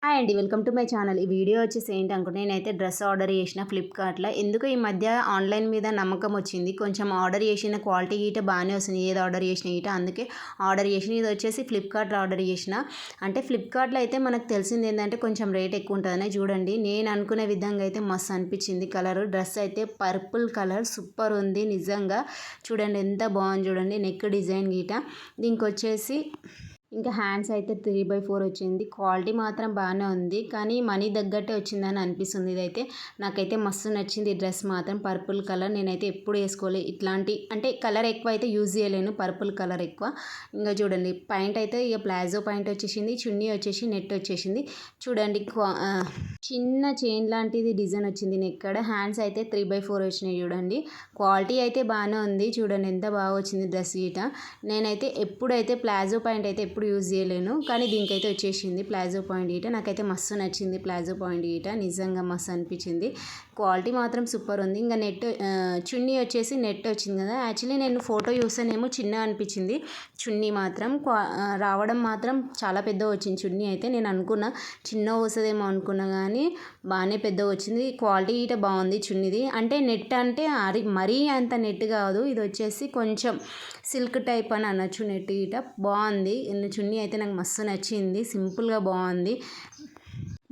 Hi అండి. Welcome to my channel. ఈ video వచ్చేసి ఏంటనుకుంటే నేనైతే డ్రెస్ ఆర్డర్ చేసిన ఫ్లిప్‌కార్ట్‌లో. ఎందుకో ఈ మధ్య ఆన్‌లైన్ మీద నమ్మకం వచ్చింది. కొంచెం ఆర్డర్ చేసిన క్వాలిటీ గిట బాగానే వస్తుంది. ఏది ఆర్డర్ చేసినా గిట అందుకే ఆర్డర్ చేసిన. ఇది వచ్చేసి ఫ్లిప్‌కార్ట్‌లో ఆర్డర్ చేసిన. అంటే ఫ్లిప్‌కార్ట్‌లో అయితే మనకు తెలిసింది ఏంటంటే కొంచెం రేట్ ఎక్కువ ఉంటుందని. చూడండి నేను అనుకునే విధంగా అయితే మస్తు అనిపించింది కలర్. డ్రెస్ అయితే పర్పుల్ కలర్ సూపర్ ఉంది నిజంగా. చూడండి ఎంత బాగుంది చూడండి. నెక్ డిజైన్ గిట. దీనికి వచ్చేసి ఇంకా హ్యాండ్స్ అయితే 3/4 వచ్చింది. క్వాలిటీ మాత్రం బాగానే ఉంది. కానీ మనీ తగ్గట్టే వచ్చిందని అనిపిస్తుంది ఇదైతే. నాకైతే మస్తు నచ్చింది ఈ డ్రెస్ మాత్రం. పర్పుల్ కలర్ నేనైతే ఎప్పుడు వేసుకోలే ఇట్లాంటి అంటే కలర్ ఎక్కువ అయితే యూజ్ చేయలేను. పర్పుల్ కలర్ ఎక్కువ. ఇంకా చూడండి పాయింట్ అయితే ఇక ప్లాజో పాయింట్ వచ్చేసింది. చున్నీ వచ్చేసి నెట్ వచ్చేసింది. చూడండి చిన్న చైన్ లాంటిది డిజైన్ వచ్చింది నెక్కడ. హ్యాండ్స్ అయితే 3/4 వచ్చినాయి చూడండి. క్వాలిటీ అయితే బాగానే ఉంది. చూడండి ఎంత బాగా వచ్చింది డ్రెస్ గీట. నేనైతే ఎప్పుడైతే ప్లాజో పాయింట్ అయితే ఎప్పుడు యూజ్ చేయలేను. కానీ దీనికైతే వచ్చేసింది ప్లాజో పాయింట్ గీట. నాకైతే మస్తు నచ్చింది ప్లాజో పాయింట్ గీట. నిజంగా మస్తు అనిపించింది. క్వాలిటీ మాత్రం సూపర్ ఉంది. ఇంకా నెట్ చున్నీ వచ్చేసి నెట్ వచ్చింది కదా. యాక్చువల్లీ నేను ఫోటో చూస్తేనేమో చిన్నగా అనిపించింది చున్నీ మాత్రం. రావడం మాత్రం చాలా పెద్దగా వచ్చింది చున్నీ అయితే. నేను అనుకున్నా చిన్నగా వస్తుందేమో అనుకున్నా కానీ బాగానే పెద్దగా వచ్చింది. క్వాలిటీ గీట బాగుంది చున్నీది. అంటే నెట్ అంటే మరీ అంత నెట్ కాదు. ఇది వచ్చేసి కొంచెం సిల్క్ టైప్ అని అనొచ్చు. నెట్ గీట బాగుంది. చున్నీ అయితే నాకు మస్తు నచ్చింది. సింపుల్గా బాగుంది.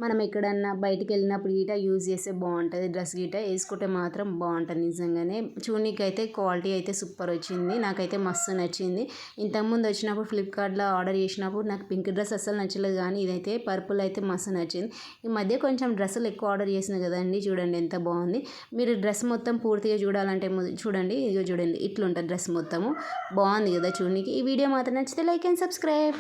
మనం ఎక్కడన్నా బయటికి వెళ్ళినప్పుడు గీట యూజ్ చేస్తే బాగుంటుంది. డ్రెస్ గీట వేసుకుంటే మాత్రం బాగుంటుంది నిజంగానే. చున్నీకి అయితే క్వాలిటీ అయితే సూపర్ వచ్చింది. నాకైతే మస్తు నచ్చింది. ఇంతకుముందు వచ్చినప్పుడు ఫ్లిప్‌కార్ట్‌లో ఆర్డర్ చేసినప్పుడు నాకు పింక్ డ్రెస్ అస్సలు నచ్చలేదు. కానీ ఇదైతే పర్పుల్ అయితే మస్తు నచ్చింది. ఈ మధ్య కొంచెం డ్రెస్సులు ఎక్కువ ఆర్డర్ చేసిన కదండి. చూడండి ఎంత బాగుంది. మీరు డ్రెస్ మొత్తం పూర్తిగా చూడాలంటే చూడండి. ఇదిగో చూడండి ఇట్లుంటుంది డ్రెస్ మొత్తము. బాగుంది కదా చున్నీకి. ఈ వీడియో మాత్రం నచ్చితే లైక్ అండ్ సబ్స్క్రైబ్.